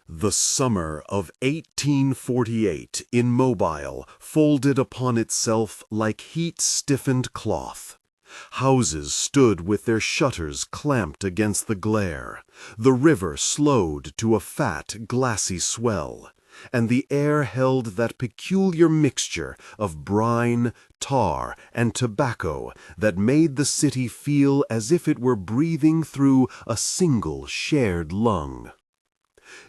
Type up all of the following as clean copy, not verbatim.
The summer of 1848 in Mobile folded upon itself like heat-stiffened cloth. Houses stood with their shutters clamped against the glare. The river slowed to a fat, glassy swell, and the air held that peculiar mixture of brine, tar, and tobacco that made the city feel as if it were breathing through a single shared lung.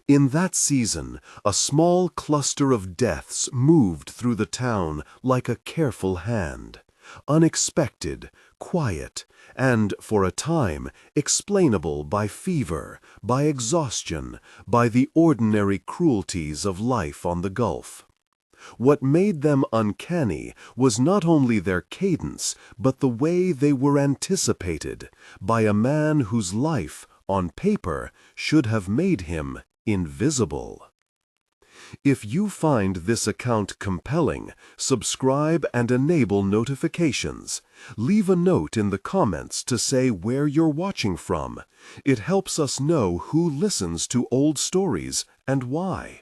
In that season, a small cluster of deaths moved through the town like a careful hand, unexpected, quiet, and, for a time, explainable by fever, by exhaustion, by the ordinary cruelties of life on the Gulf. What made them uncanny was not only their cadence, but the way they were anticipated, by a man whose life, on paper, should have made him invisible. If you find this account compelling, subscribe and enable notifications. Leave a note in the comments to say where you're watching from. It helps us know who listens to old stories and why.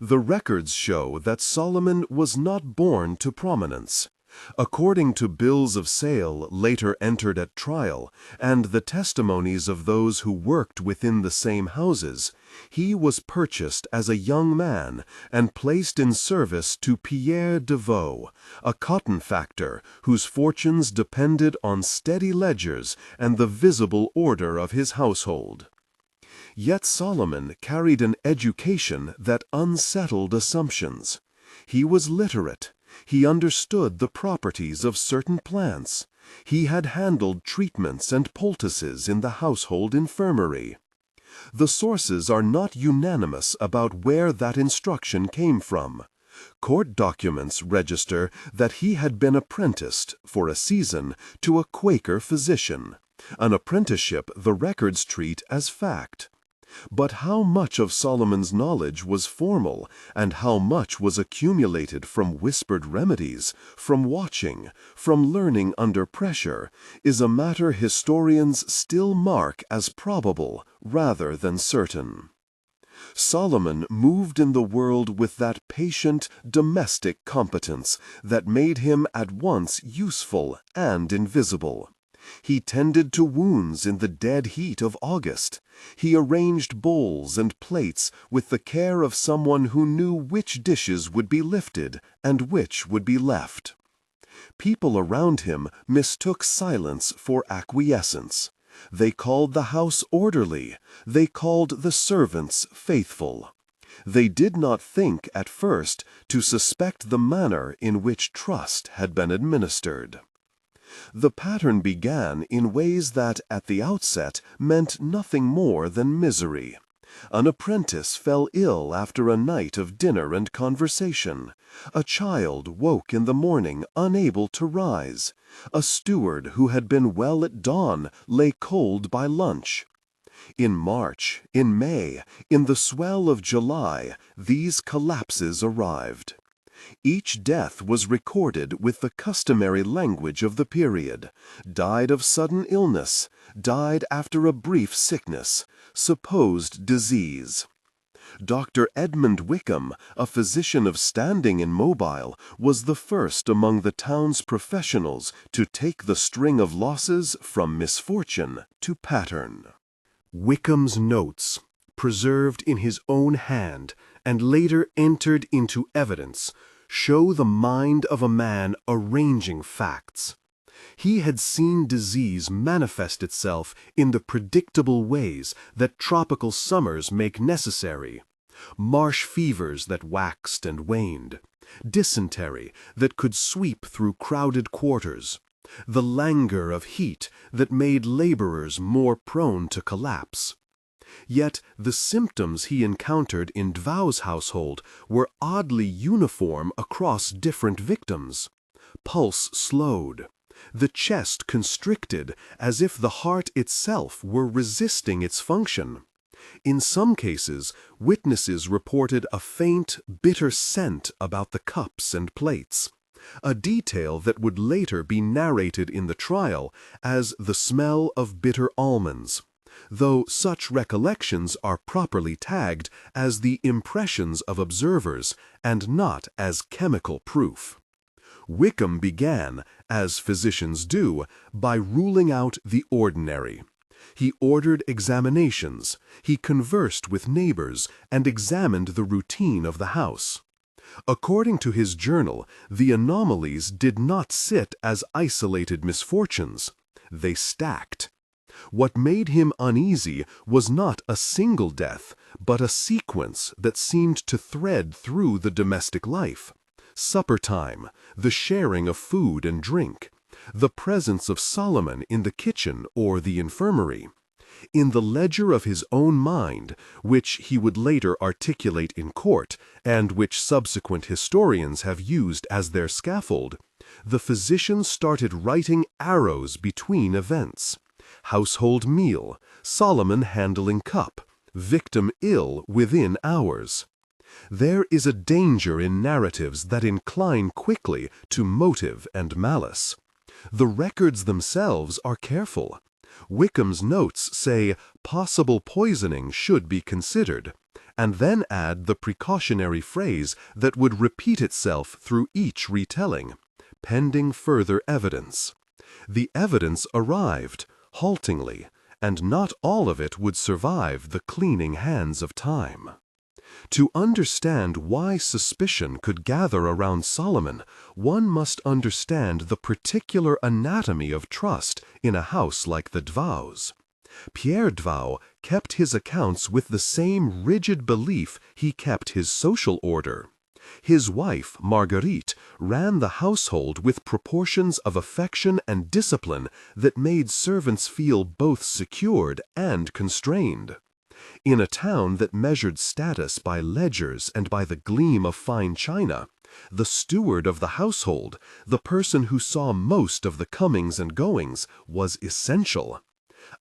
The records show that Solomon was not born to prominence. According to bills of sale later entered at trial and the testimonies of those who worked within the same houses, he was purchased as a young man and placed in service to Pierre Deveau, a cotton factor whose fortunes depended on steady ledgers and the visible order of his household. Yet Solomon carried an education that unsettled assumptions. He was literate. He understood the properties of certain plants. He had handled treatments and poultices in the household infirmary. The sources are not unanimous about where that instruction came from. Court documents register that he had been apprenticed, for a season, to a Quaker physician, an apprenticeship the records treat as fact. But how much of Solomon's knowledge was formal, and how much was accumulated from whispered remedies, from watching, from learning under pressure, is a matter historians still mark as probable rather than certain. Solomon moved in the world with that patient, domestic competence that made him at once useful and invisible. He tended to wounds in the dead heat of August. He arranged bowls and plates with the care of someone who knew which dishes would be lifted and which would be left. People around him mistook silence for acquiescence. They called the house orderly. They called the servants faithful. They did not think, at first, to suspect the manner in which trust had been administered. The pattern began in ways that, at the outset, meant nothing more than misery. An apprentice fell ill after a night of dinner and conversation. A child woke in the morning unable to rise. A steward who had been well at dawn lay cold by lunch. In March, in May, in the swell of July, these collapses arrived. Each death was recorded with the customary language of the period: died of sudden illness, died after a brief sickness, supposed disease. Dr. Edmund Wickham, a physician of standing in Mobile, was the first among the town's professionals to take the string of losses from misfortune to pattern. Wickham's notes, preserved in his own hand and later entered into evidence, show the mind of a man arranging facts. He had seen disease manifest itself in the predictable ways that tropical summers make necessary: marsh fevers that waxed and waned, dysentery that could sweep through crowded quarters, the languor of heat that made laborers more prone to collapse. Yet the symptoms he encountered in Dvou's household were oddly uniform across different victims. Pulse slowed. The chest constricted as if the heart itself were resisting its function. In some cases, witnesses reported a faint, bitter scent about the cups and plates, a detail that would later be narrated in the trial as the smell of bitter almonds. though such recollections are properly tagged as the impressions of observers and not as chemical proof. Wickham began, as physicians do, by ruling out the ordinary. He ordered examinations, he conversed with neighbors, and examined the routine of the house. According to his journal, the anomalies did not sit as isolated misfortunes. They stacked. What made him uneasy was not a single death, but a sequence that seemed to thread through the domestic life. Supper time, the sharing of food and drink, the presence of Solomon in the kitchen or the infirmary. In the ledger of his own mind, which he would later articulate in court, and which subsequent historians have used as their scaffold, the physician started writing arrows between events. Household meal, Solomon handling cup, victim ill within hours. There is a danger in narratives that incline quickly to motive and malice. The records themselves are careful. Wickham's notes say possible poisoning should be considered, and then add the precautionary phrase that would repeat itself through each retelling, pending further evidence. The evidence arrived, haltingly, and not all of it would survive the cleaning hands of time. To understand why suspicion could gather around Solomon, one must understand the particular anatomy of trust in a house like the Dvows. Pierre Dvow kept his accounts with the same rigid belief he kept his social order. His wife, Marguerite, ran the household with proportions of affection and discipline that made servants feel both secured and constrained. In a town that measured status by ledgers and by the gleam of fine china, the steward of the household, the person who saw most of the comings and goings, was essential.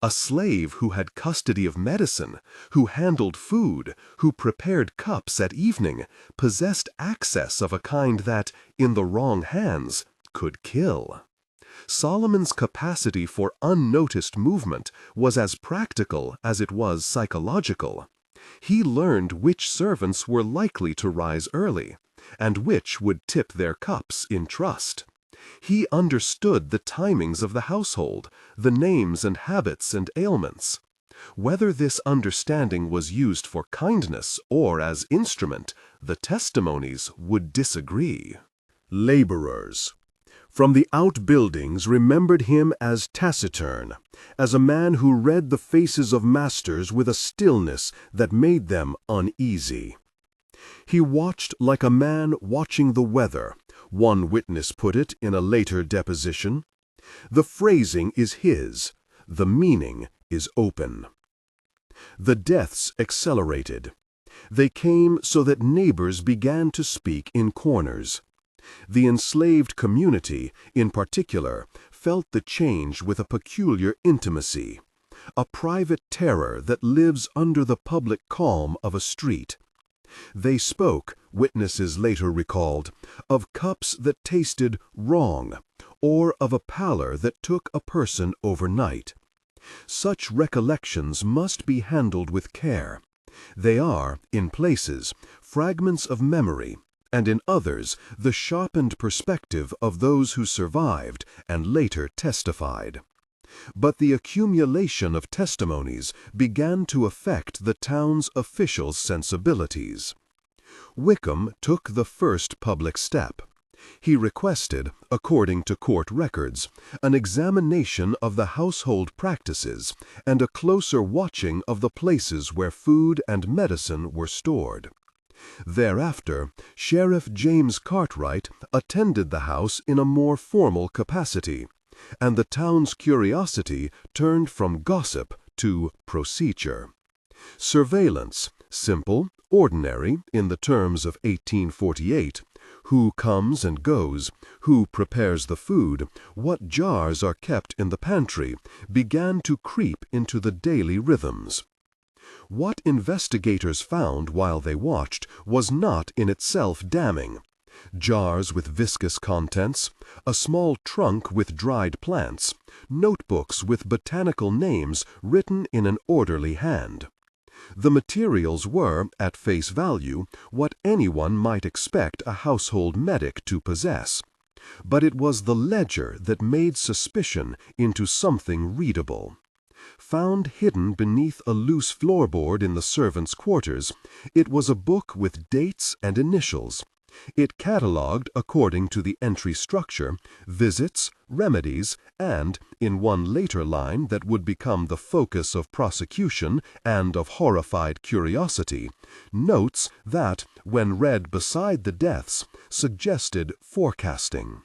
A slave who had custody of medicine, who handled food, who prepared cups at evening, possessed access of a kind that, in the wrong hands, could kill. Solomon's capacity for unnoticed movement was as practical as it was psychological. He learned which servants were likely to rise early, and which would tip their cups in trust. He understood the timings of the household, the names and habits and ailments. Whether this understanding was used for kindness or as instrument, the testimonies would disagree. Laborers from the outbuildings remembered him as taciturn, as a man who read the faces of masters with a stillness that made them uneasy. He watched like a man watching the weather, one witness put it in a later deposition. The phrasing is his, the meaning is open. The deaths accelerated. They came so that neighbors began to speak in corners. The enslaved community, in particular, felt the change with a peculiar intimacy, a private terror that lives under the public calm of a street. They spoke, witnesses later recalled, of cups that tasted wrong, or of a pallor that took a person overnight. Such recollections must be handled with care. They are, in places, fragments of memory, and in others, the sharpened perspective of those who survived and later testified. But the accumulation of testimonies began to affect the town's official sensibilities. Wickham took the first public step. He requested, according to court records, an examination of the household practices and a closer watching of the places where food and medicine were stored. Thereafter, Sheriff James Cartwright attended the house in a more formal capacity, and the town's curiosity turned from gossip to procedure. Surveillance, simple, ordinary, in the terms of 1848, who comes and goes, who prepares the food, what jars are kept in the pantry, began to creep into the daily rhythms. What investigators found while they watched was not in itself damning. Jars with viscous contents, a small trunk with dried plants, notebooks with botanical names written in an orderly hand. The materials were, at face value, what anyone might expect a household medic to possess. But it was the ledger that made suspicion into something readable. Found hidden beneath a loose floorboard in the servants' quarters, it was a book with dates and initials. It catalogued, according to the entry structure, visits, remedies, and, in one later line that would become the focus of prosecution and of horrified curiosity, notes that, when read beside the deaths, suggested forecasting.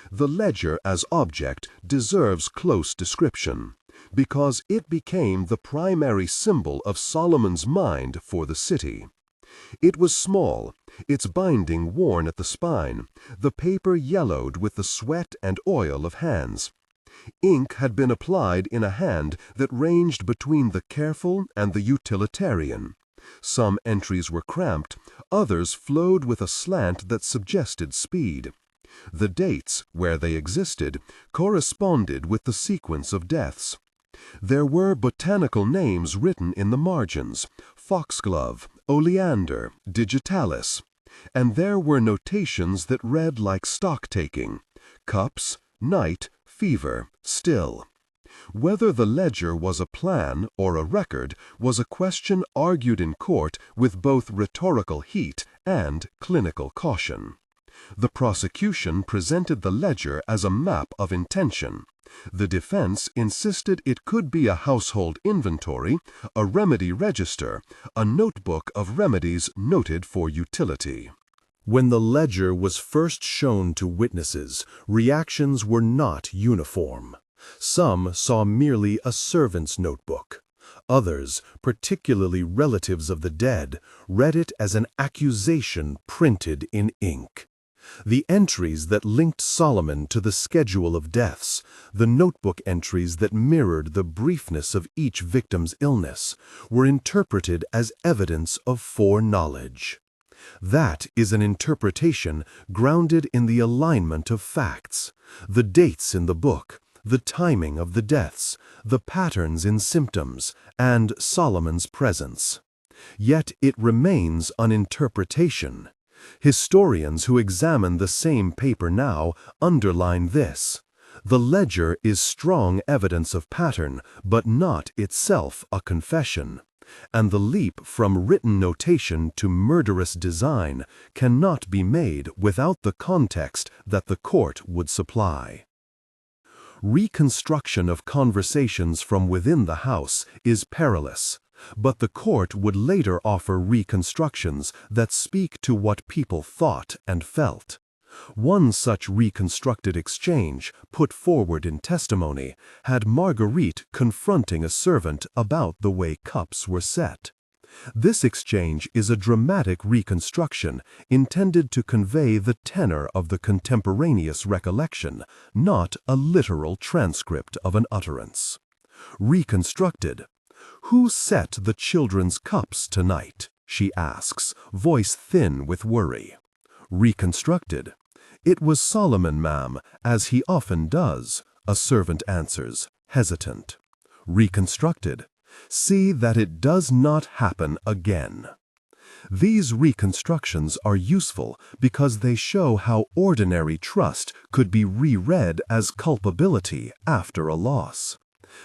The ledger as object deserves close description, because it became the primary symbol of Solomon's mind for the city. It was small, its binding worn at the spine, the paper yellowed with the sweat and oil of hands. Ink had been applied in a hand that ranged between the careful and the utilitarian. Some entries were cramped, others flowed with a slant that suggested speed. The dates, where they existed, corresponded with the sequence of deaths. There were botanical names written in the margins: foxglove, oleander, digitalis, and there were notations that read like stock-taking: cups, night, fever, still. Whether the ledger was a plan or a record was a question argued in court with both rhetorical heat and clinical caution. The prosecution presented the ledger as a map of intention. The defense insisted it could be a household inventory, a remedy register, a notebook of remedies noted for utility. When the ledger was first shown to witnesses, reactions were not uniform. Some saw merely a servant's notebook. Others, particularly relatives of the dead, read it as an accusation printed in ink. The entries that linked Solomon to the schedule of deaths, the notebook entries that mirrored the briefness of each victim's illness, were interpreted as evidence of foreknowledge. That is an interpretation grounded in the alignment of facts, the dates in the book, the timing of the deaths, the patterns in symptoms, and Solomon's presence. Yet it remains an interpretation. Historians who examine the same paper now underline this: the ledger is strong evidence of pattern, but not itself a confession, and the leap from written notation to murderous design cannot be made without the context that the court would supply. Reconstruction of conversations from within the house is perilous, but the court would later offer reconstructions that speak to what people thought and felt. One such reconstructed exchange, put forward in testimony, had Marguerite confronting a servant about the way cups were set. This exchange is a dramatic reconstruction intended to convey the tenor of the contemporaneous recollection, not a literal transcript of an utterance. Reconstructed. "Who set the children's cups tonight?" she asks, voice thin with worry. Reconstructed. "It was Solomon, ma'am, as he often does," a servant answers, hesitant. Reconstructed. "See that it does not happen again." These reconstructions are useful because they show how ordinary trust could be reread as culpability after a loss.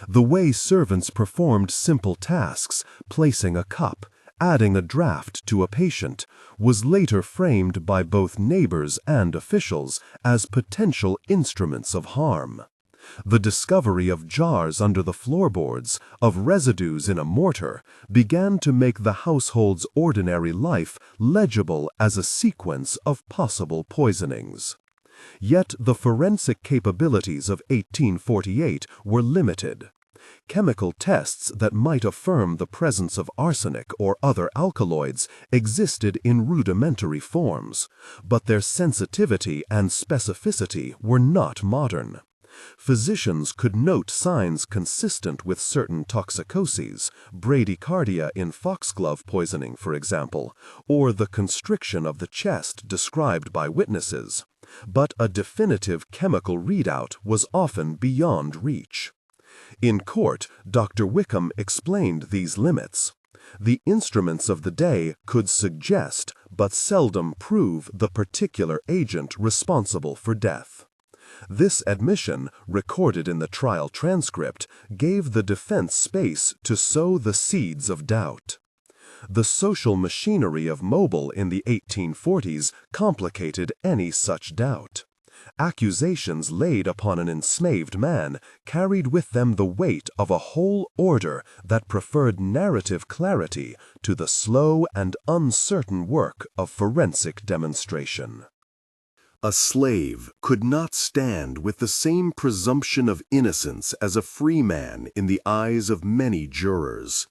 The way servants performed simple tasks, placing a cup, adding a draft to a patient, was later framed by both neighbors and officials as potential instruments of harm. The discovery of jars under the floorboards, of residues in a mortar, began to make the household's ordinary life legible as a sequence of possible poisonings. Yet the forensic capabilities of 1848 were limited. Chemical tests that might affirm the presence of arsenic or other alkaloids existed in rudimentary forms, but their sensitivity and specificity were not modern. Physicians could note signs consistent with certain toxicoses, bradycardia in foxglove poisoning, for example, or the constriction of the chest described by witnesses, but a definitive chemical readout was often beyond reach. In court, Dr. Wickham explained these limits. The instruments of the day could suggest but seldom prove the particular agent responsible for death. This admission, recorded in the trial transcript, gave the defense space to sow the seeds of doubt. The social machinery of Mobile in the 1840s complicated any such doubt. Accusations laid upon an enslaved man carried with them the weight of a whole order that preferred narrative clarity to the slow and uncertain work of forensic demonstration. A slave could not stand with the same presumption of innocence as a free man in the eyes of many jurors.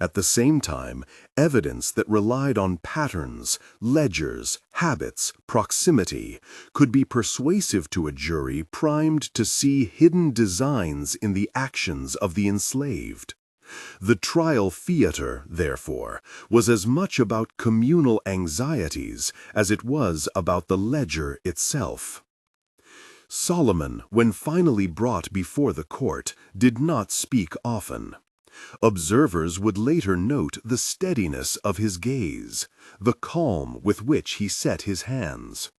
At the same time, evidence that relied on patterns, ledgers, habits, proximity could be persuasive to a jury primed to see hidden designs in the actions of the enslaved. The trial theater, therefore, was as much about communal anxieties as it was about the ledger itself. Solomon, when finally brought before the court, did not speak often. Observers would later note the steadiness of his gaze, the calm with which he set his hands.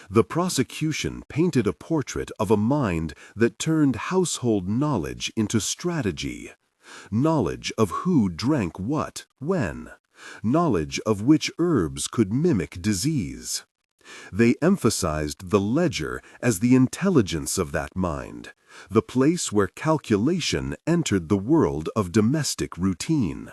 The prosecution painted a portrait of a mind that turned household knowledge into strategy, knowledge of who drank what, when, knowledge of which herbs could mimic disease. They emphasized the ledger as the intelligence of that mind, the place where calculation entered the world of domestic routine.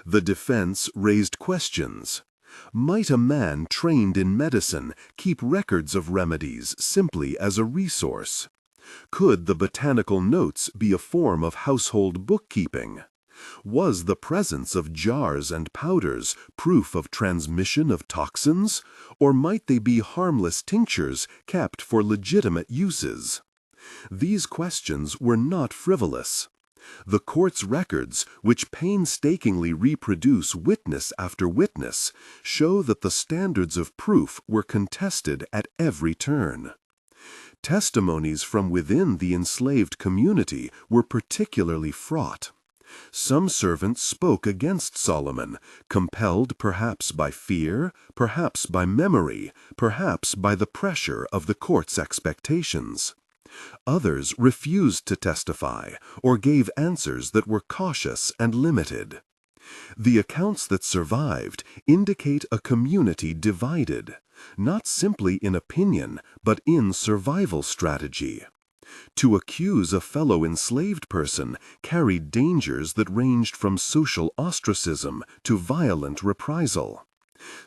The defense raised questions. Might a man trained in medicine keep records of remedies simply as a resource? Could the botanical notes be a form of household bookkeeping? Was the presence of jars and powders proof of transmission of toxins, or might they be harmless tinctures kept for legitimate uses? These questions were not frivolous. The court's records, which painstakingly reproduce witness after witness, show that the standards of proof were contested at every turn. Testimonies from within the enslaved community were particularly fraught. Some servants spoke against Solomon, compelled perhaps by fear, perhaps by memory, perhaps by the pressure of the court's expectations. Others refused to testify or gave answers that were cautious and limited. The accounts that survived indicate a community divided, not simply in opinion, but in survival strategy. To accuse a fellow enslaved person carried dangers that ranged from social ostracism to violent reprisal.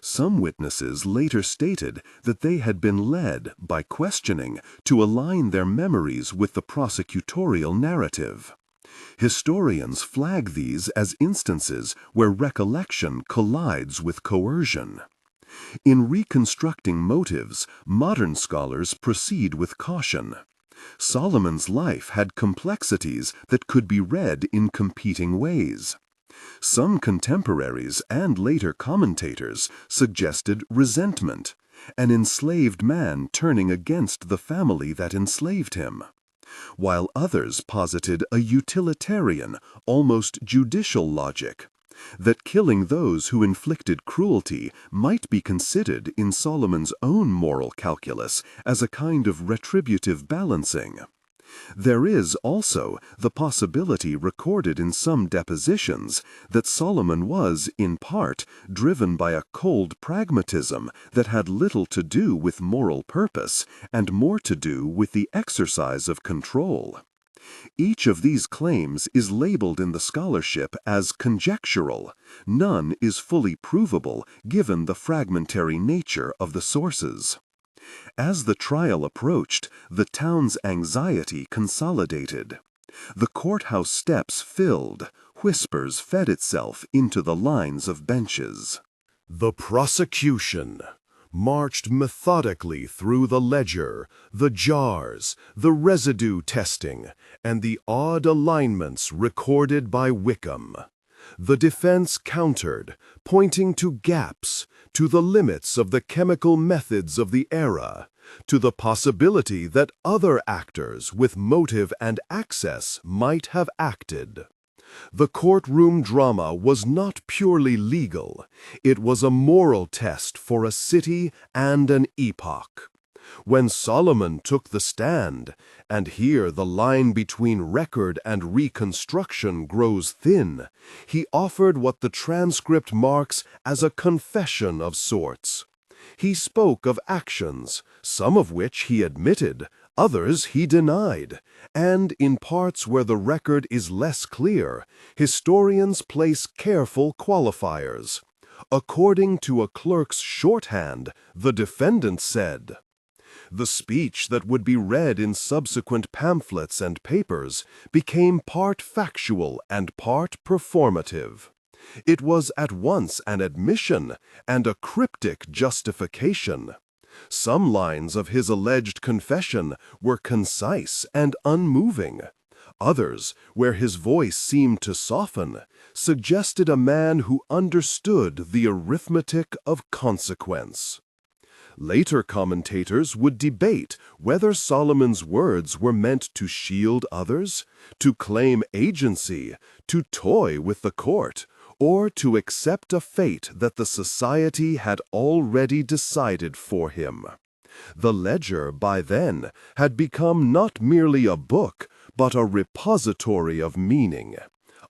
Some witnesses later stated that they had been led, by questioning, to align their memories with the prosecutorial narrative. Historians flag these as instances where recollection collides with coercion. In reconstructing motives, modern scholars proceed with caution. Solomon's life had complexities that could be read in competing ways. Some contemporaries and later commentators suggested resentment, an enslaved man turning against the family that enslaved him, while others posited a utilitarian, almost judicial logic, that killing those who inflicted cruelty might be considered in Solomon's own moral calculus as a kind of retributive balancing. There is also the possibility recorded in some depositions that Solomon was, in part, driven by a cold pragmatism that had little to do with moral purpose and more to do with the exercise of control. Each of these claims is labeled in the scholarship as conjectural. None is fully provable given the fragmentary nature of the sources. As the trial approached, the town's anxiety consolidated. The courthouse steps filled, whispers fed itself into the lines of benches. The prosecution, marched methodically through the ledger, the jars, the residue testing, and the odd alignments recorded by Wickham. The defense countered, pointing to gaps, to the limits of the chemical methods of the era, to the possibility that other actors with motive and access might have acted. The courtroom drama was not purely legal, it was a moral test for a city and an epoch. When Solomon took the stand, and here the line between record and reconstruction grows thin, he offered what the transcript marks as a confession of sorts. He spoke of actions, some of which he admitted, others he denied, and in parts where the record is less clear, historians place careful qualifiers. According to a clerk's shorthand, the defendant said, "The speech that would be read in subsequent pamphlets and papers became part factual and part performative. It was at once an admission and a cryptic justification. Some lines of his alleged confession were concise and unmoving. Others, where his voice seemed to soften, suggested a man who understood the arithmetic of consequence." Later commentators would debate whether Solomon's words were meant to shield others, to claim agency, to toy with the court, or to accept a fate that the society had already decided for him. The ledger, by then, had become not merely a book, but a repository of meaning,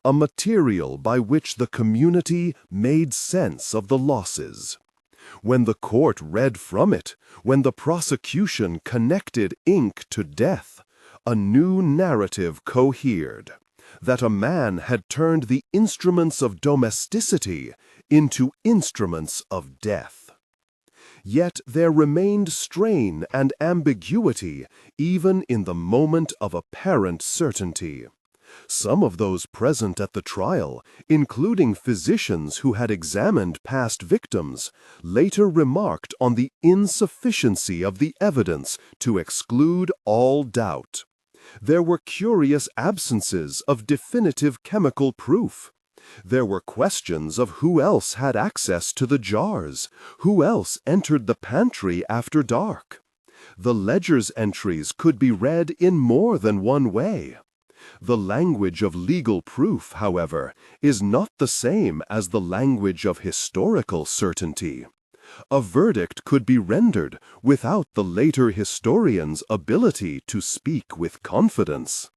a material by which the community made sense of the losses. When the court read from it, when the prosecution connected ink to death, a new narrative cohered, that a man had turned the instruments of domesticity into instruments of death. Yet there remained strain and ambiguity even in the moment of apparent certainty. Some of those present at the trial, including physicians who had examined past victims, later remarked on the insufficiency of the evidence to exclude all doubt. There were curious absences of definitive chemical proof. There were questions of who else had access to the jars, who else entered the pantry after dark. The ledger's entries could be read in more than one way. The language of legal proof, however, is not the same as the language of historical certainty. A verdict could be rendered without the later historian's ability to speak with confidence.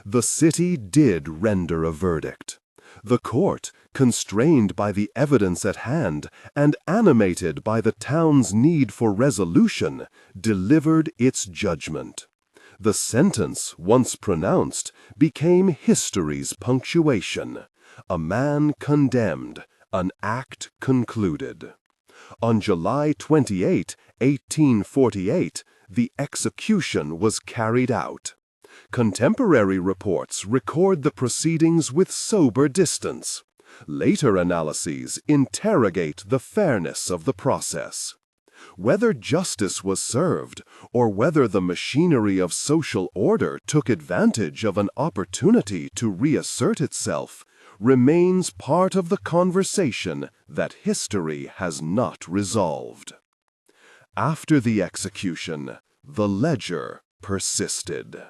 The city did render a verdict. The court, constrained by the evidence at hand and animated by the town's need for resolution, delivered its judgment. The sentence, once pronounced, became history's punctuation. A man condemned, an act concluded. On July 28, 1848, the execution was carried out. Contemporary reports record the proceedings with sober distance. Later analyses interrogate the fairness of the process. Whether justice was served, or whether the machinery of social order took advantage of an opportunity to reassert itself, remains part of the conversation that history has not resolved. After the execution, the ledger persisted.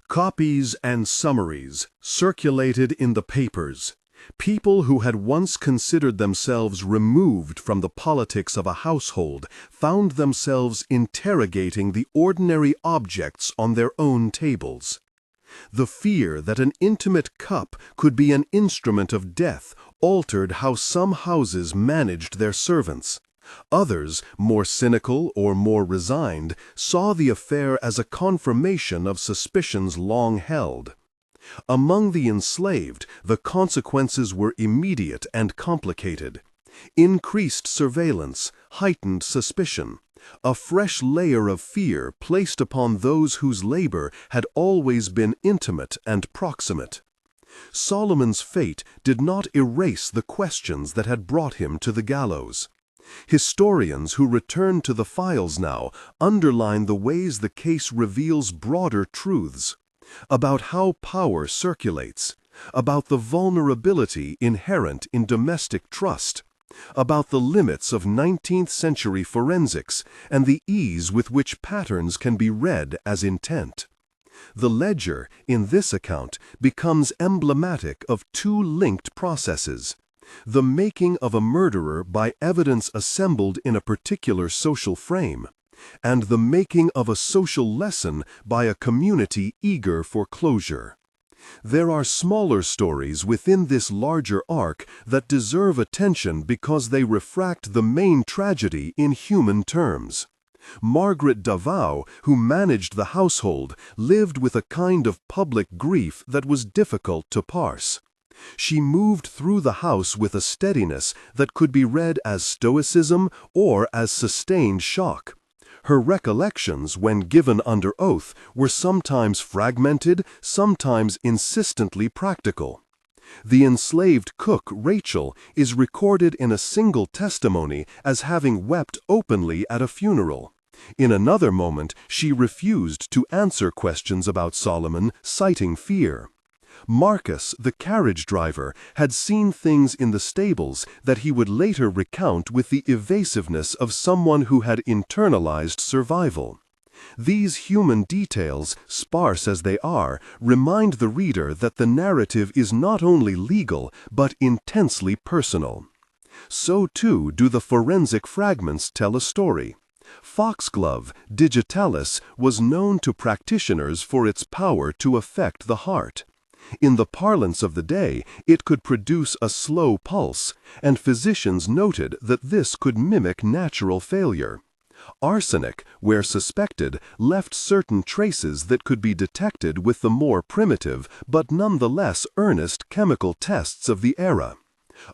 Copies and summaries circulated in the papers. People who had once considered themselves removed from the politics of a household found themselves interrogating the ordinary objects on their own tables. The fear that an intimate cup could be an instrument of death altered how some houses managed their servants. Others, more cynical or more resigned, saw the affair as a confirmation of suspicions long held. Among the enslaved, the consequences were immediate and complicated. Increased surveillance, heightened suspicion, a fresh layer of fear placed upon those whose labor had always been intimate and proximate. Solomon's fate did not erase the questions that had brought him to the gallows. Historians who return to the files now underline the ways the case reveals broader truths about how power circulates, about the vulnerability inherent in domestic trust, about the limits of 19th-century forensics and the ease with which patterns can be read as intent. The ledger, in this account, becomes emblematic of two linked processes: the making of a murderer by evidence assembled in a particular social frame, and the making of a social lesson by a community eager for closure. There are smaller stories within this larger arc that deserve attention because they refract the main tragedy in human terms. Margaret Davao, who managed the household, lived with a kind of public grief that was difficult to parse. She moved through the house with a steadiness that could be read as stoicism or as sustained shock. Her recollections, when given under oath, were sometimes fragmented, sometimes insistently practical. The enslaved cook, Rachel, is recorded in a single testimony as having wept openly at a funeral. In another moment, she refused to answer questions about Solomon, citing fear. Marcus, the carriage driver, had seen things in the stables that he would later recount with the evasiveness of someone who had internalized survival. These human details, sparse as they are, remind the reader that the narrative is not only legal but intensely personal. So too do the forensic fragments tell a story. Foxglove, digitalis, was known to practitioners for its power to affect the heart. In the parlance of the day, it could produce a slow pulse, and physicians noted that this could mimic natural failure. Arsenic, where suspected, left certain traces that could be detected with the more primitive but nonetheless earnest chemical tests of the era.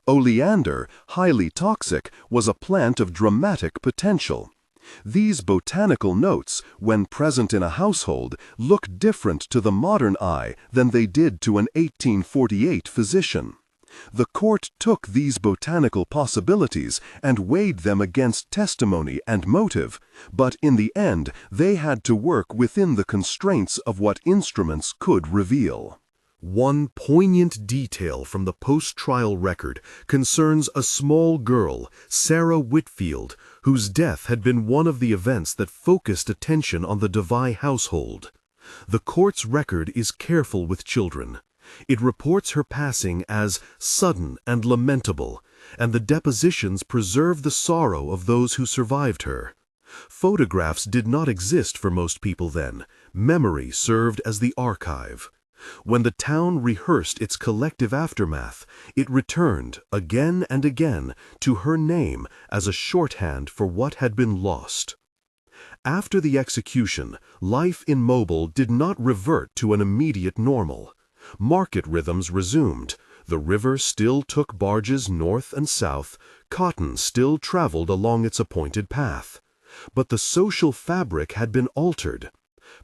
Oleander, highly toxic, was a plant of dramatic potential. These botanical notes, when present in a household, look different to the modern eye than they did to an 1848 physician. The court took these botanical possibilities and weighed them against testimony and motive, but in the end they had to work within the constraints of what instruments could reveal. One poignant detail from the post-trial record concerns a small girl, Sarah Whitfield, whose death had been one of the events that focused attention on the Davai household. The court's record is careful with children. It reports her passing as sudden and lamentable, and the depositions preserve the sorrow of those who survived her. Photographs did not exist for most people then. Memory served as the archive. When the town rehearsed its collective aftermath, it returned, again and again, to her name as a shorthand for what had been lost. After the execution, life in Mobile did not revert to an immediate normal. Market rhythms resumed. The river still took barges north and south. Cotton still traveled along its appointed path. But the social fabric had been altered.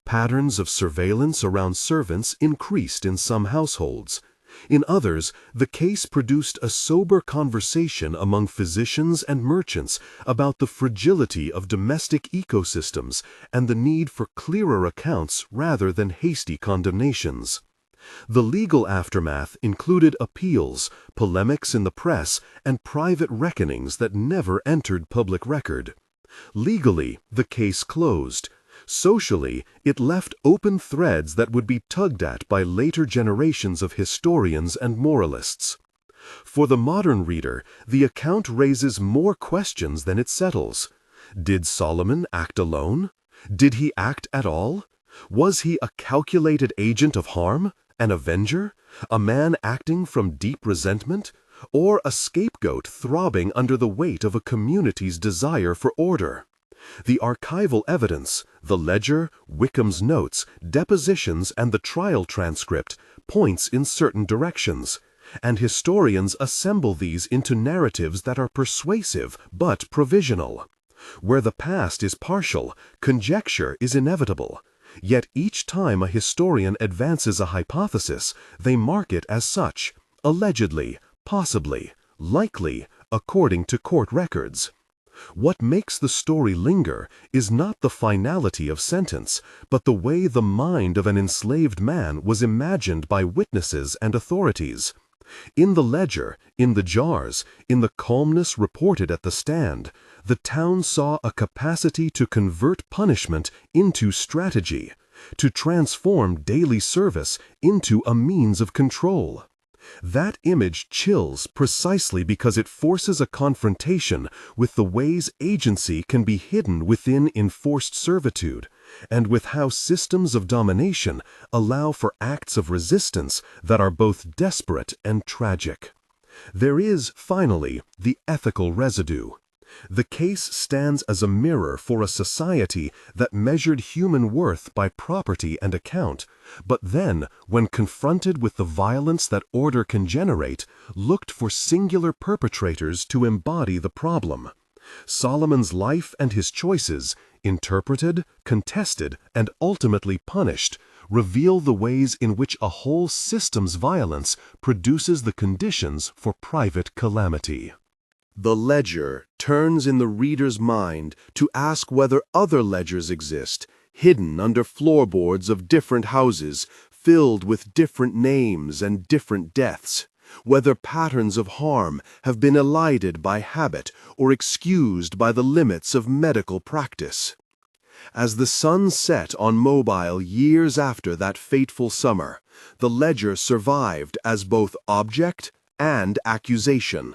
Patterns of surveillance around servants increased in some households. In others, the case produced a sober conversation among physicians and merchants about the fragility of domestic ecosystems and the need for clearer accounts rather than hasty condemnations. The legal aftermath included appeals, polemics in the press, and private reckonings that never entered public record. Legally, the case closed. Socially, it left open threads that would be tugged at by later generations of historians and moralists. For the modern reader, the account raises more questions than it settles. Did Solomon act alone? Did he act at all? Was he a calculated agent of harm? An avenger? A man acting from deep resentment? Or a scapegoat throbbing under the weight of a community's desire for order? The archival evidence, the ledger, Wickham's notes, depositions, and the trial transcript points in certain directions, and historians assemble these into narratives that are persuasive but provisional. Where the past is partial, conjecture is inevitable. Yet each time a historian advances a hypothesis, they mark it as such: allegedly, possibly, likely, according to court records. What makes the story linger is not the finality of sentence, but the way the mind of an enslaved man was imagined by witnesses and authorities. In the ledger, in the jars, in the calmness reported at the stand, the town saw a capacity to convert punishment into strategy, to transform daily service into a means of control. That image chills precisely because it forces a confrontation with the ways agency can be hidden within enforced servitude, and with how systems of domination allow for acts of resistance that are both desperate and tragic. There is, finally, the ethical residue. The case stands as a mirror for a society that measured human worth by property and account, but then, when confronted with the violence that order can generate, looked for singular perpetrators to embody the problem. Solomon's life and his choices, interpreted, contested, and ultimately punished, reveal the ways in which a whole system's violence produces the conditions for private calamity. The ledger turns in the reader's mind to ask whether other ledgers exist, hidden under floorboards of different houses, filled with different names and different deaths, whether patterns of harm have been elided by habit or excused by the limits of medical practice. As the sun set on Mobile years after that fateful summer, the ledger survived as both object and accusation.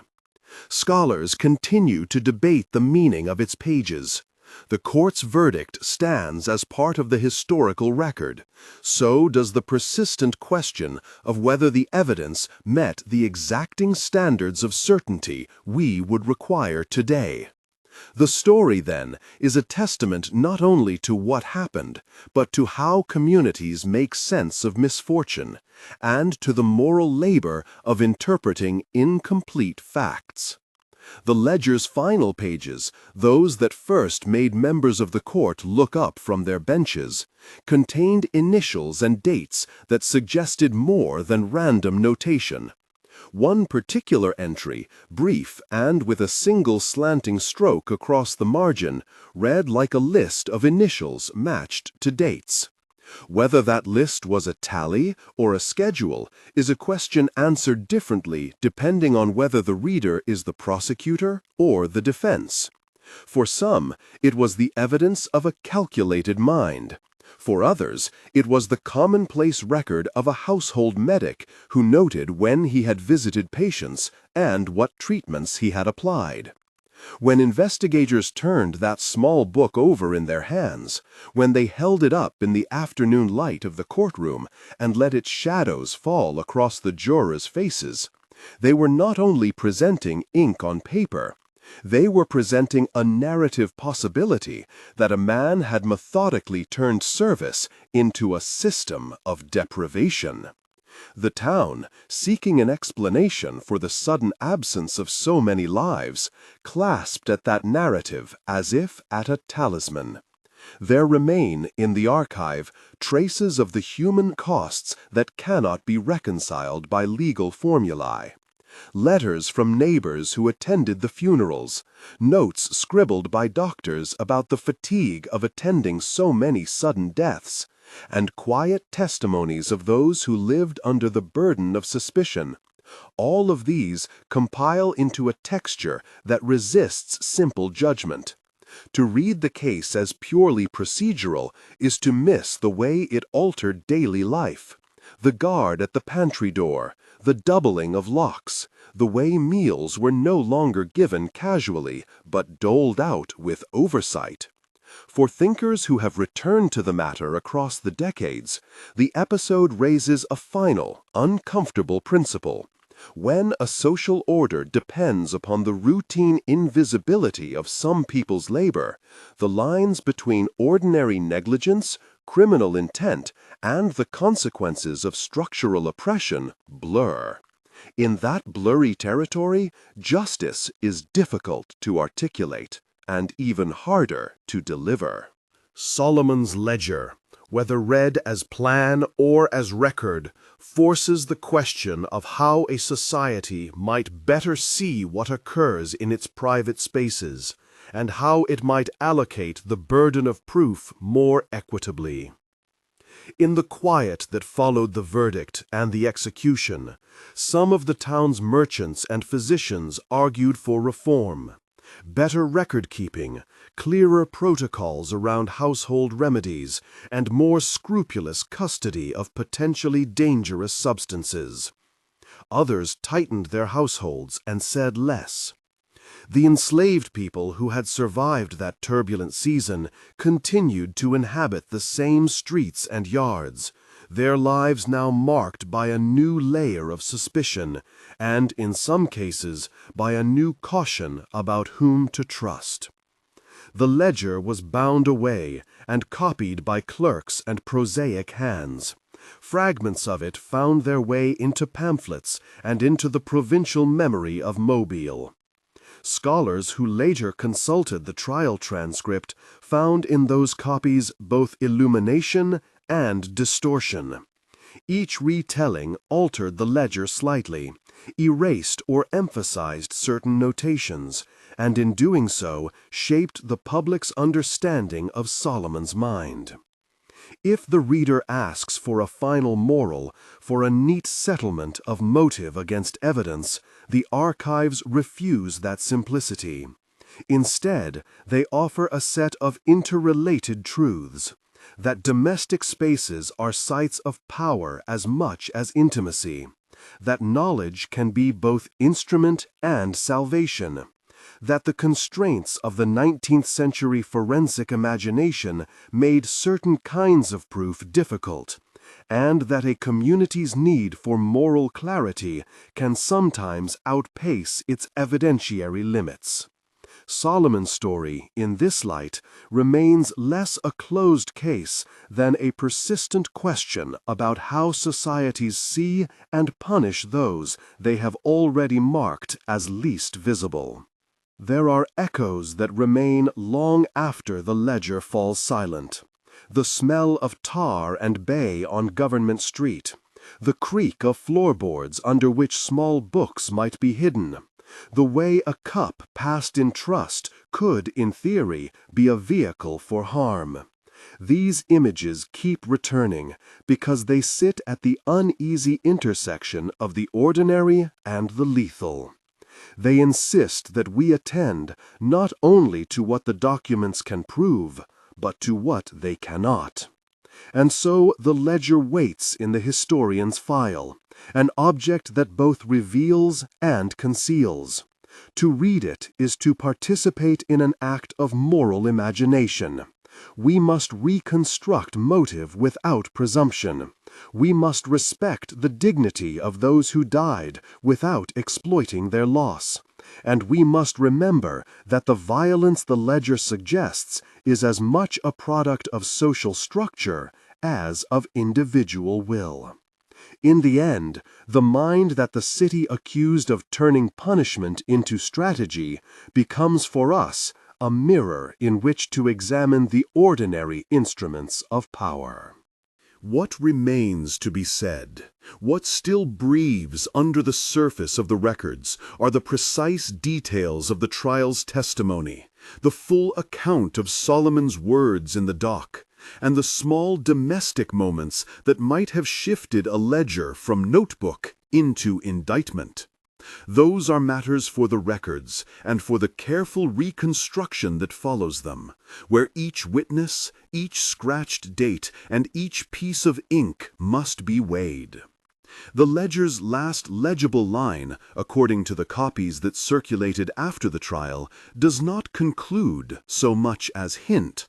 Scholars continue to debate the meaning of its pages. The court's verdict stands as part of the historical record. So does the persistent question of whether the evidence met the exacting standards of certainty we would require today. The story, then, is a testament not only to what happened, but to how communities make sense of misfortune, and to the moral labor of interpreting incomplete facts. The ledger's final pages, those that first made members of the court look up from their benches, contained initials and dates that suggested more than random notation. One particular entry, brief and with a single slanting stroke across the margin, read like a list of initials matched to dates. Whether that list was a tally or a schedule is a question answered differently depending on whether the reader is the prosecutor or the defense. For some, it was the evidence of a calculated mind. For others, it was the commonplace record of a household medic who noted when he had visited patients and what treatments he had applied. When investigators turned that small book over in their hands, when they held it up in the afternoon light of the courtroom and let its shadows fall across the jurors' faces, they were not only presenting ink on paper, they were presenting a narrative possibility that a man had methodically turned service into a system of deprivation. The town, seeking an explanation for the sudden absence of so many lives, clasped at that narrative as if at a talisman. There remain, in the archive, traces of the human costs that cannot be reconciled by legal formulae. Letters from neighbors who attended the funerals, notes scribbled by doctors about the fatigue of attending so many sudden deaths, and quiet testimonies of those who lived under the burden of suspicion. All of these compile into a texture that resists simple judgment. To read the case as purely procedural is to miss the way it altered daily life. The guard at the pantry door, the doubling of locks, the way meals were no longer given casually, but doled out with oversight. For thinkers who have returned to the matter across the decades, the episode raises a final, uncomfortable principle. When a social order depends upon the routine invisibility of some people's labor, the lines between ordinary negligence, criminal intent, and the consequences of structural oppression blur. In that blurry territory, justice is difficult to articulate and even harder to deliver. Solomon's ledger, whether read as plan or as record, forces the question of how a society might better see what occurs in its private spaces, and how it might allocate the burden of proof more equitably. In the quiet that followed the verdict and the execution, some of the town's merchants and physicians argued for reform, better record-keeping, clearer protocols around household remedies, and more scrupulous custody of potentially dangerous substances. Others tightened their households and said less. The enslaved people who had survived that turbulent season continued to inhabit the same streets and yards, their lives now marked by a new layer of suspicion, and, in some cases, by a new caution about whom to trust. The ledger was bound away and copied by clerks and prosaic hands. Fragments of it found their way into pamphlets and into the provincial memory of Mobile. Scholars who later consulted the trial transcript found in those copies both illumination and distortion. Each retelling altered the ledger slightly, erased or emphasized certain notations, and in doing so shaped the public's understanding of Solomon's mind. If the reader asks for a final moral, for a neat settlement of motive against evidence, the archives refuse that simplicity. Instead, they offer a set of interrelated truths, that domestic spaces are sites of power as much as intimacy, that knowledge can be both instrument and salvation, that the constraints of the 19th century forensic imagination made certain kinds of proof difficult, and that a community's need for moral clarity can sometimes outpace its evidentiary limits. Solomon's story, in this light, remains less a closed case than a persistent question about how societies see and punish those they have already marked as least visible. There are echoes that remain long after the ledger falls silent. The smell of tar and bay on Government Street, the creak of floorboards under which small books might be hidden, the way a cup passed in trust could, in theory, be a vehicle for harm. These images keep returning because they sit at the uneasy intersection of the ordinary and the lethal. They insist that we attend not only to what the documents can prove, but to what they cannot. And so the ledger waits in the historian's file, an object that both reveals and conceals. To read it is to participate in an act of moral imagination. We must reconstruct motive without presumption. We must respect the dignity of those who died without exploiting their loss. And we must remember that the violence the ledger suggests is as much a product of social structure as of individual will. In the end, the mind that the city accused of turning punishment into strategy becomes for us a mirror in which to examine the ordinary instruments of power. What remains to be said, what still breathes under the surface of the records, are the precise details of the trial's testimony, the full account of Solomon's words in the dock, and the small domestic moments that might have shifted a ledger from notebook into indictment. Those are matters for the records and for the careful reconstruction that follows them, where each witness, each scratched date, and each piece of ink must be weighed. The ledger's last legible line, according to the copies that circulated after the trial, does not conclude so much as hint.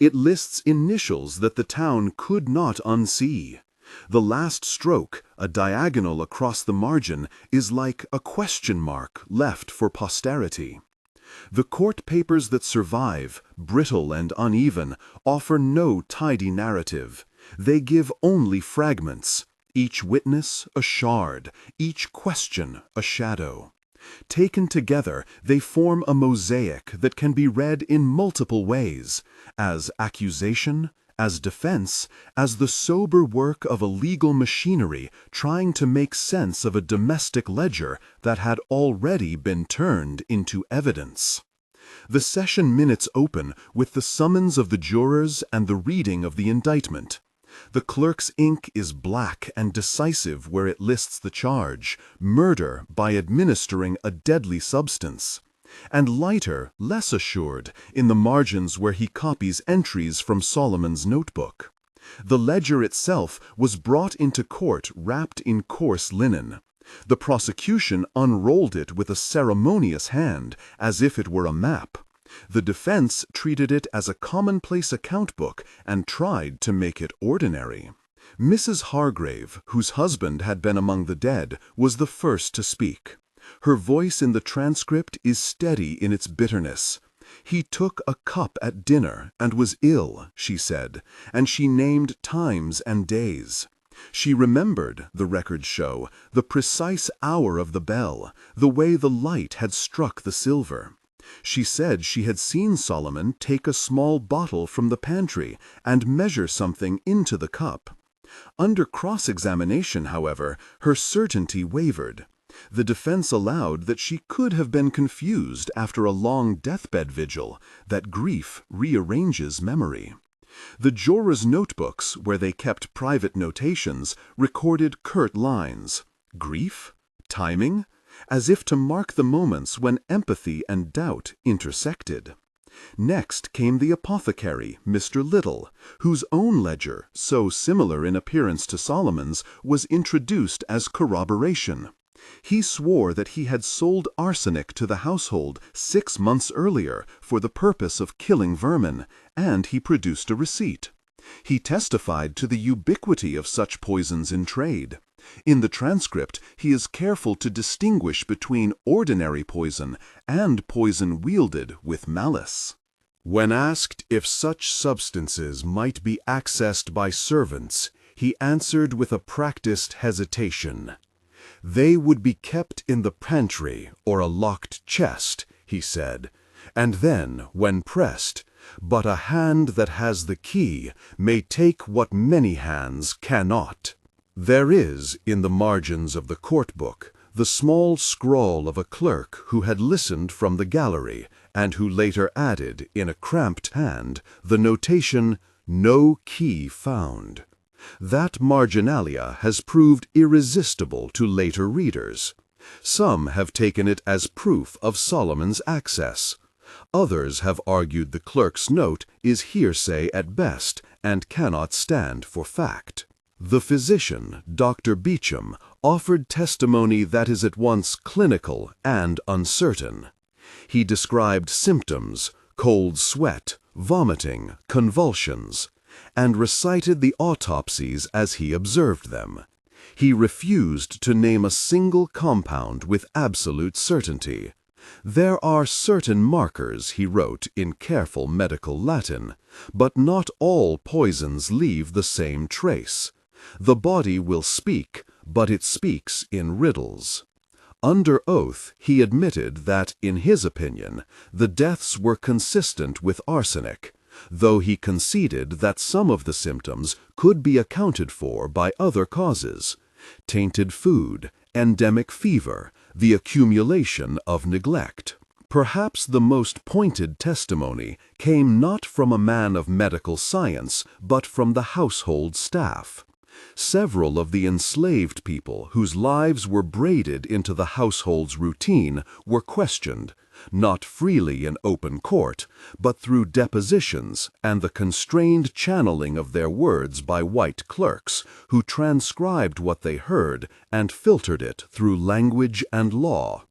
It lists initials that the town could not unsee. The last stroke, a diagonal across the margin, is like a question mark left for posterity. The court papers that survive, brittle and uneven, offer no tidy narrative. They give only fragments, each witness a shard, each question a shadow. Taken together, they form a mosaic that can be read in multiple ways, as accusation, as defense, as the sober work of a legal machinery trying to make sense of a domestic ledger that had already been turned into evidence. The session minutes open with the summons of the jurors and the reading of the indictment. The clerk's ink is black and decisive where it lists the charge, murder by administering a deadly substance, and lighter, less assured, in the margins where he copies entries from Solomon's notebook. The ledger itself was brought into court wrapped in coarse linen. The prosecution unrolled it with a ceremonious hand, as if it were a map. The defense treated it as a commonplace account book and tried to make it ordinary. Mrs. Hargrave, whose husband had been among the dead, was the first to speak. Her voice in the transcript is steady in its bitterness. "He took a cup at dinner and was ill," she said, and she named times and days. She remembered, the records show, the precise hour of the bell, the way the light had struck the silver. She said she had seen Solomon take a small bottle from the pantry and measure something into the cup. Under cross-examination, however, her certainty wavered. The defense allowed that she could have been confused after a long deathbed vigil, that grief rearranges memory. The jurors' notebooks, where they kept private notations, recorded curt lines. Grief? Timing? As if to mark the moments when empathy and doubt intersected. Next came the apothecary, Mr. Little, whose own ledger, so similar in appearance to Solomon's, was introduced as corroboration. He swore that he had sold arsenic to the household 6 months earlier for the purpose of killing vermin, and he produced a receipt. He testified to the ubiquity of such poisons in trade. In the transcript, he is careful to distinguish between ordinary poison and poison wielded with malice. When asked if such substances might be accessed by servants, he answered with a practiced hesitation. "They would be kept in the pantry or a locked chest," he said, "and then, when pressed, but a hand that has the key may take what many hands cannot." There is, in the margins of the court book, the small scrawl of a clerk who had listened from the gallery, and who later added, in a cramped hand, the notation, "No key found." That marginalia has proved irresistible to later readers. Some have taken it as proof of Solomon's access. Others have argued the clerk's note is hearsay at best and cannot stand for fact. The physician, Dr. Beecham, offered testimony that is at once clinical and uncertain. He described symptoms, cold sweat, vomiting, convulsions, and recited the autopsies as he observed them. He refused to name a single compound with absolute certainty. "There are certain markers," he wrote in careful medical Latin, "but not all poisons leave the same trace. The body will speak, but it speaks in riddles." Under oath, he admitted that, in his opinion, the deaths were consistent with arsenic, though he conceded that some of the symptoms could be accounted for by other causes: tainted food, endemic fever, the accumulation of neglect. Perhaps the most pointed testimony came not from a man of medical science, but from the household staff. Several of the enslaved people whose lives were braided into the household's routine were questioned, not freely in open court, but through depositions and the constrained channeling of their words by white clerks, who transcribed what they heard and filtered it through language and law.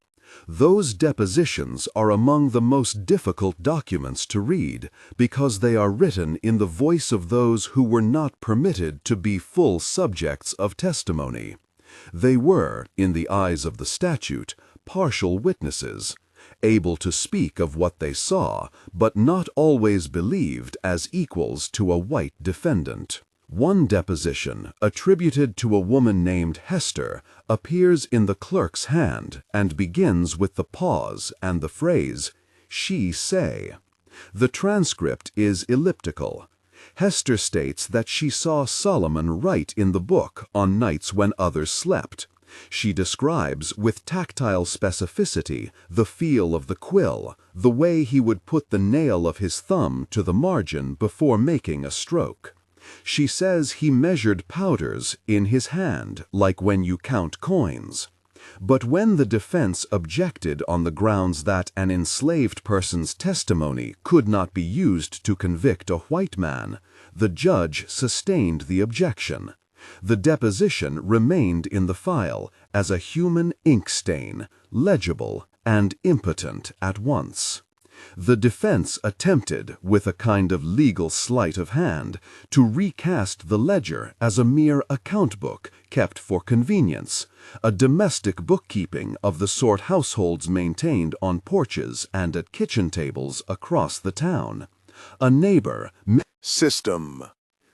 Those depositions are among the most difficult documents to read because they are written in the voice of those who were not permitted to be full subjects of testimony. They were, in the eyes of the statute, partial witnesses, able to speak of what they saw, but not always believed as equals to a white defendant. One deposition, attributed to a woman named Hester, appears in the clerk's hand and begins with the pause and the phrase, "she say." The transcript is elliptical. Hester states that she saw Solomon write in the book on nights when others slept, She describes, with tactile specificity, the feel of the quill, the way he would put the nail of his thumb to the margin before making a stroke. She says he measured powders in his hand, like when you count coins. But when the defense objected on the grounds that an enslaved person's testimony could not be used to convict a white man, the judge sustained the objection. The deposition remained in the file as a human ink stain, legible and impotent at once. The defense attempted, with a kind of legal sleight of hand, to recast the ledger as a mere account book kept for convenience, a domestic bookkeeping of the sort households maintained on porches and at kitchen tables across the town. A neighbor System.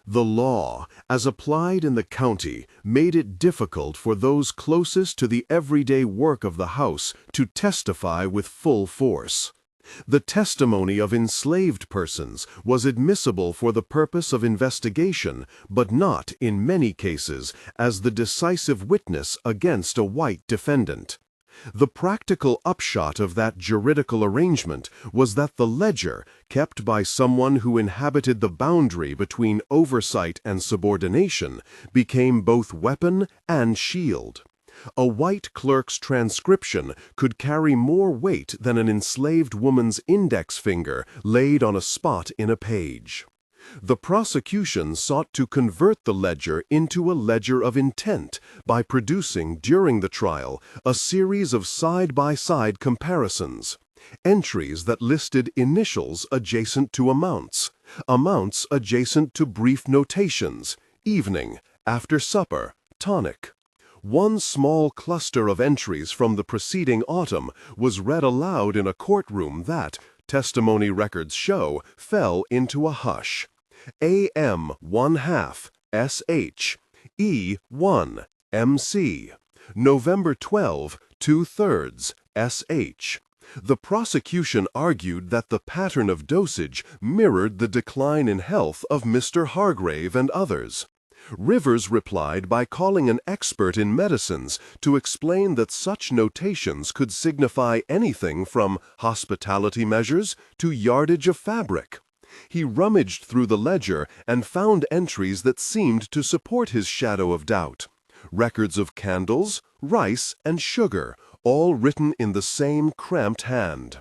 The law, as applied in the county, made it difficult for those closest to the everyday work of the house to testify with full force. The testimony of enslaved persons was admissible for the purpose of investigation, but not, in many cases, as the decisive witness against a white defendant. The practical upshot of that juridical arrangement was that the ledger, kept by someone who inhabited the boundary between oversight and subordination, became both weapon and shield. A white clerk's transcription could carry more weight than an enslaved woman's index finger laid on a spot in a page. The prosecution sought to convert the ledger into a ledger of intent by producing, during the trial, a series of side-by-side comparisons. Entries that listed initials adjacent to amounts, amounts adjacent to brief notations, evening, after supper, tonic. One small cluster of entries from the preceding autumn was read aloud in a courtroom that, testimony records show, fell into a hush. AM 1/2 SH E 1 MC November 12 2/3 SH. The prosecution argued that the pattern of dosage mirrored the decline in health of Mr. Hargrave and others. Rivers replied by calling an expert in medicines to explain that such notations could signify anything from hospitality measures to yardage of fabric. He rummaged through the ledger and found entries that seemed to support his shadow of doubt. Records of candles, rice, and sugar, all written in the same cramped hand.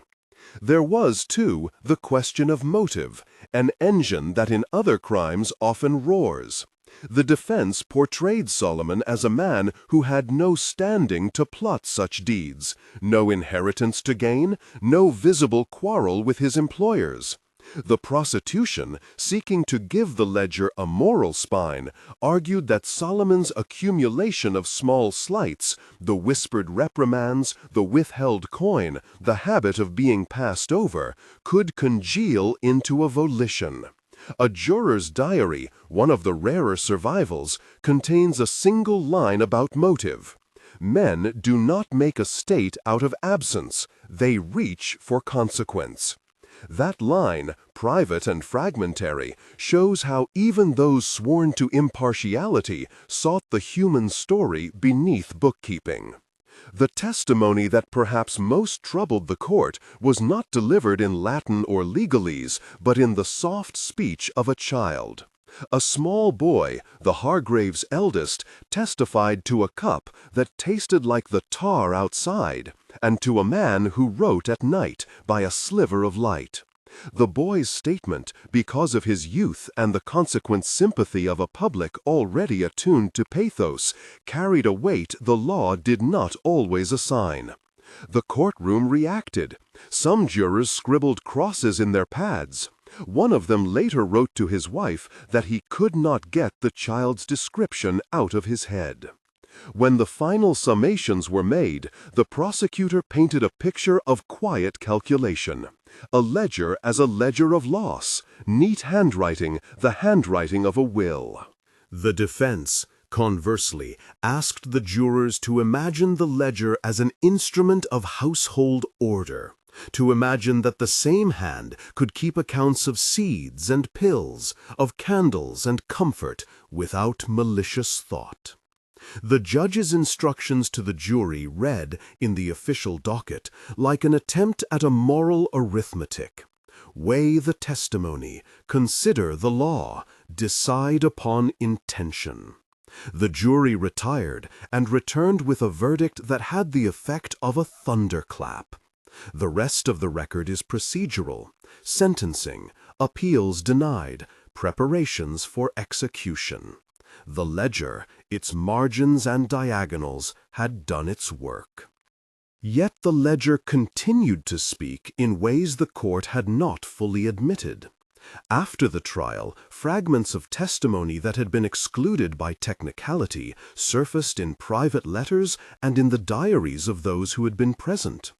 There was, too, the question of motive, an engine that in other crimes often roars. The defense portrayed Solomon as a man who had no standing to plot such deeds, no inheritance to gain, no visible quarrel with his employers. The prosecution, seeking to give the ledger a moral spine, argued that Solomon's accumulation of small slights, the whispered reprimands, the withheld coin, the habit of being passed over, could congeal into a volition. A juror's diary, one of the rarer survivals, contains a single line about motive. Men do not make a state out of absence, they reach for consequence. That line, private and fragmentary, shows how even those sworn to impartiality sought the human story beneath bookkeeping. The testimony that perhaps most troubled the court was not delivered in Latin or legalese, but in the soft speech of a child. A small boy, the Hargraves' eldest, testified to a cup that tasted like the tar outside, and to a man who wrote at night by a sliver of light. The boy's statement, because of his youth and the consequent sympathy of a public already attuned to pathos, carried a weight the law did not always assign. The courtroom reacted. Some jurors scribbled crosses in their pads. One of them later wrote to his wife that he could not get the child's description out of his head. When the final summations were made, the prosecutor painted a picture of quiet calculation. A ledger as a ledger of loss, neat handwriting, the handwriting of a will. The defense, conversely, asked the jurors to imagine the ledger as an instrument of household order, to imagine that the same hand could keep accounts of seeds and pills, of candles and comfort, without malicious thought. The judge's instructions to the jury read in the official docket like an attempt at a moral arithmetic. Weigh the testimony, consider the law, decide upon intention. The jury retired and returned with a verdict that had the effect of a thunderclap. The rest of the record is procedural: sentencing, appeals denied, preparations for execution. The ledger, its margins and diagonals, had done its work. Yet the ledger continued to speak in ways the court had not fully admitted. After the trial, fragments of testimony that had been excluded by technicality surfaced in private letters and in the diaries of those who had been present.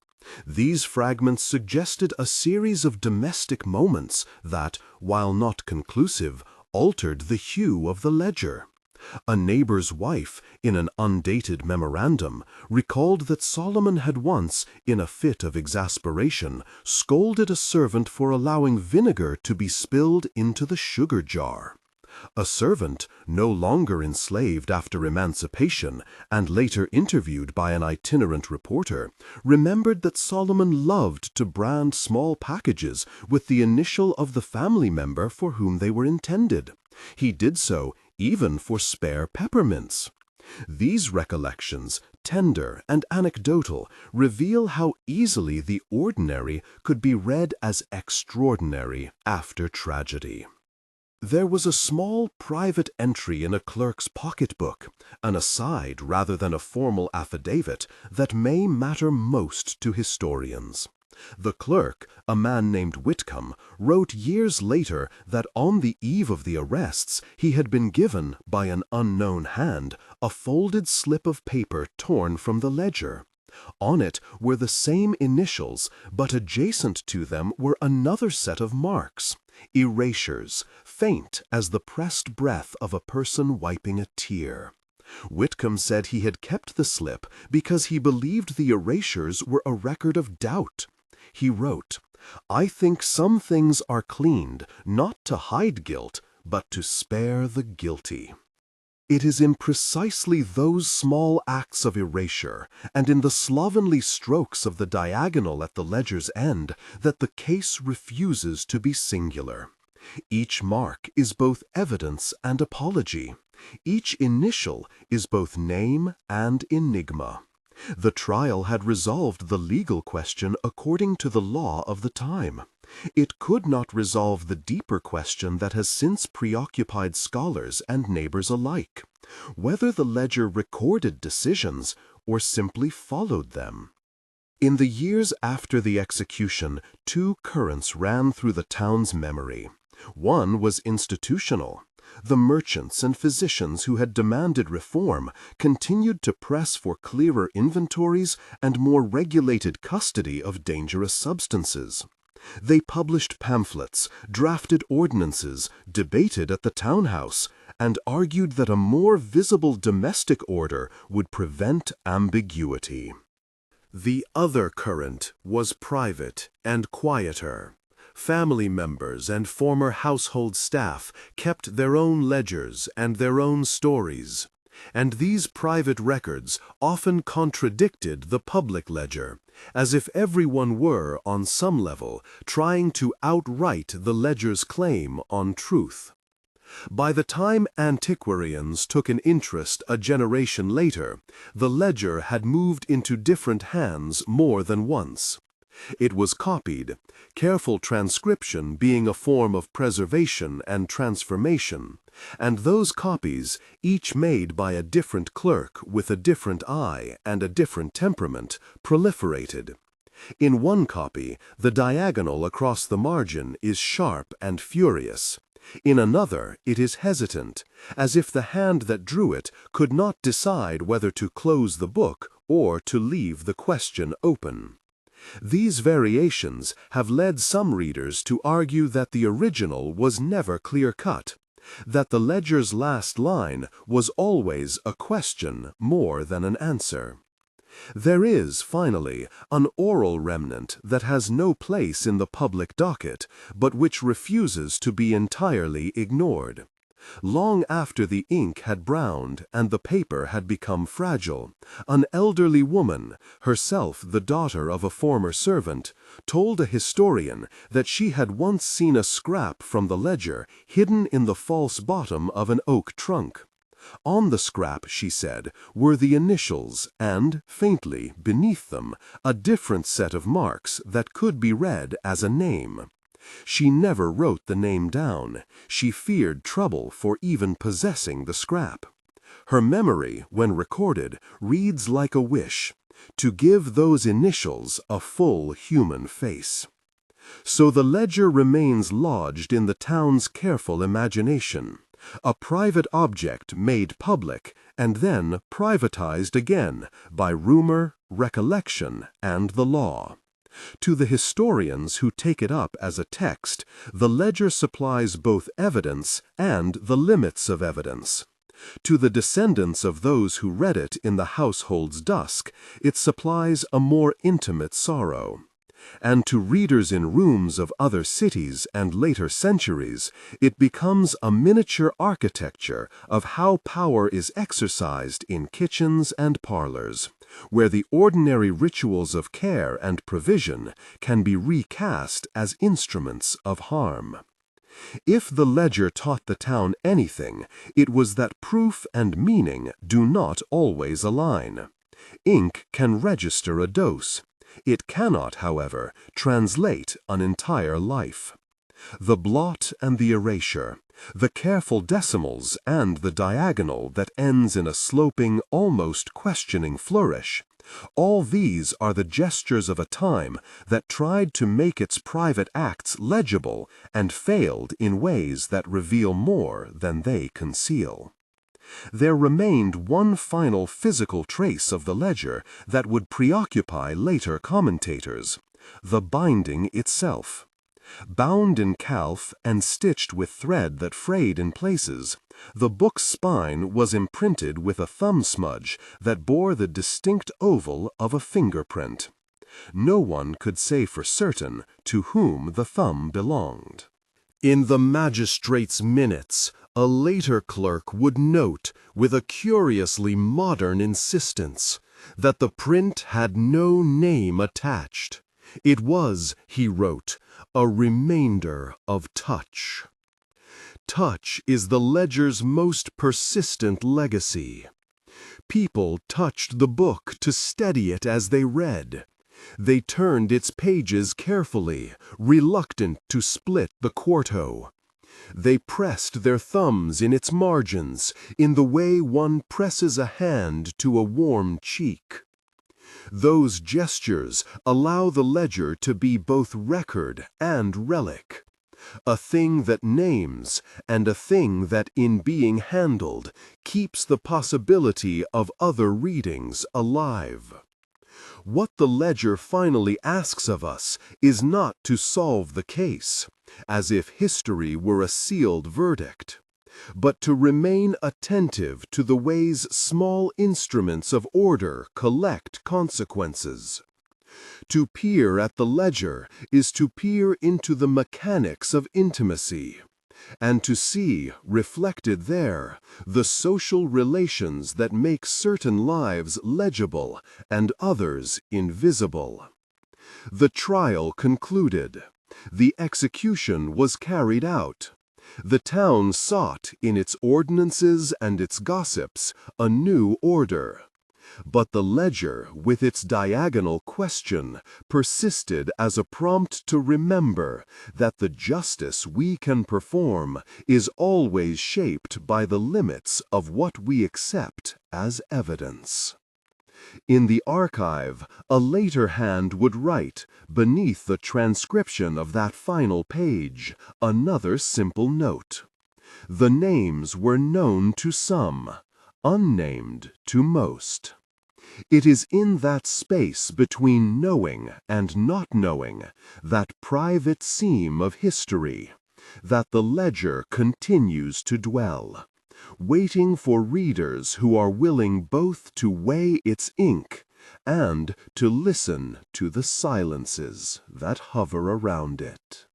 These fragments suggested a series of domestic moments that, while not conclusive, altered the hue of the ledger. A neighbor's wife, in an undated memorandum, recalled that Solomon had once, in a fit of exasperation, scolded a servant for allowing vinegar to be spilled into the sugar jar. A servant, no longer enslaved after emancipation and later interviewed by an itinerant reporter, remembered that Solomon loved to brand small packages with the initial of the family member for whom they were intended. He did so even for spare peppermints. These recollections, tender and anecdotal, reveal how easily the ordinary could be read as extraordinary after tragedy. There was a small private entry in a clerk's pocketbook, an aside rather than a formal affidavit, that may matter most to historians. The clerk, a man named Whitcomb, wrote years later that on the eve of the arrests he had been given, by an unknown hand, a folded slip of paper torn from the ledger. On it were the same initials, but adjacent to them were another set of marks, erasures, faint as the pressed breath of a person wiping a tear. Whitcomb said he had kept the slip because he believed the erasures were a record of doubt. He wrote, "I think some things are cleaned, not to hide guilt, but to spare the guilty." It is in precisely those small acts of erasure, and in the slovenly strokes of the diagonal at the ledger's end, that the case refuses to be singular. Each mark is both evidence and apology. Each initial is both name and enigma. The trial had resolved the legal question according to the law of the time. It could not resolve the deeper question that has since preoccupied scholars and neighbors alike: whether the ledger recorded decisions or simply followed them. In the years after the execution, two currents ran through the town's memory. One was institutional. The merchants and physicians who had demanded reform continued to press for clearer inventories and more regulated custody of dangerous substances. They published pamphlets, drafted ordinances, debated at the townhouse, and argued that a more visible domestic order would prevent ambiguity. The other current was private and quieter. Family members and former household staff kept their own ledgers and their own stories, and these private records often contradicted the public ledger, as if everyone were, on some level, trying to outright the ledger's claim on truth. By the time antiquarians took an interest a generation later, the ledger had moved into different hands more than once. It was copied, careful transcription being a form of preservation and transformation, and those copies, each made by a different clerk with a different eye and a different temperament, proliferated. In one copy, the diagonal across the margin is sharp and furious. In another, it is hesitant, as if the hand that drew it could not decide whether to close the book or to leave the question open. These variations have led some readers to argue that the original was never clear-cut, that the ledger's last line was always a question more than an answer. There is, finally, an oral remnant that has no place in the public docket, but which refuses to be entirely ignored. Long after the ink had browned and the paper had become fragile, an elderly woman, herself the daughter of a former servant, told a historian that she had once seen a scrap from the ledger hidden in the false bottom of an oak trunk. On the scrap, she said, were the initials and, faintly, beneath them, a different set of marks that could be read as a name. She never wrote the name down. She feared trouble for even possessing the scrap. Her memory, when recorded, reads like a wish, to give those initials a full human face. So the ledger remains lodged in the town's careful imagination, a private object made public and then privatized again by rumor, recollection, and the law. To the historians who take it up as a text, the ledger supplies both evidence and the limits of evidence. To the descendants of those who read it in the household's dusk, it supplies a more intimate sorrow. And to readers in rooms of other cities and later centuries, it becomes a miniature architecture of how power is exercised in kitchens and parlors, where the ordinary rituals of care and provision can be recast as instruments of harm. If the ledger taught the town anything, it was that proof and meaning do not always align. Ink can register a dose. It cannot, however, translate an entire life. The blot and the erasure, the careful decimals and the diagonal that ends in a sloping, almost questioning flourish, all these are the gestures of a time that tried to make its private acts legible and failed in ways that reveal more than they conceal. There remained one final physical trace of the ledger that would preoccupy later commentators: the binding itself. Bound in calf and stitched with thread that frayed in places, the book's spine was imprinted with a thumb smudge that bore the distinct oval of a fingerprint. No one could say for certain to whom the thumb belonged. In the magistrate's minutes, a later clerk would note, with a curiously modern insistence, that the print had no name attached. It was, he wrote, a remainder of touch. Touch is the ledger's most persistent legacy. People touched the book to steady it as they read. They turned its pages carefully, reluctant to split the quarto. They pressed their thumbs in its margins, in the way one presses a hand to a warm cheek. Those gestures allow the ledger to be both record and relic, a thing that names and a thing that, in being handled, keeps the possibility of other readings alive. What the ledger finally asks of us is not to solve the case, as if history were a sealed verdict, but to remain attentive to the ways small instruments of order collect consequences. To peer at the ledger is to peer into the mechanics of intimacy, and to see, reflected there, the social relations that make certain lives legible and others invisible. The trial concluded. The execution was carried out. The town sought, in its ordinances and its gossips, a new order. But the ledger, with its diagonal question, persisted as a prompt to remember that the justice we can perform is always shaped by the limits of what we accept as evidence. In the archive, a later hand would write, beneath the transcription of that final page, another simple note. The names were known to some, unnamed to most. It is in that space between knowing and not knowing, that private seam of history, that the ledger continues to dwell, waiting for readers who are willing both to weigh its ink and to listen to the silences that hover around it.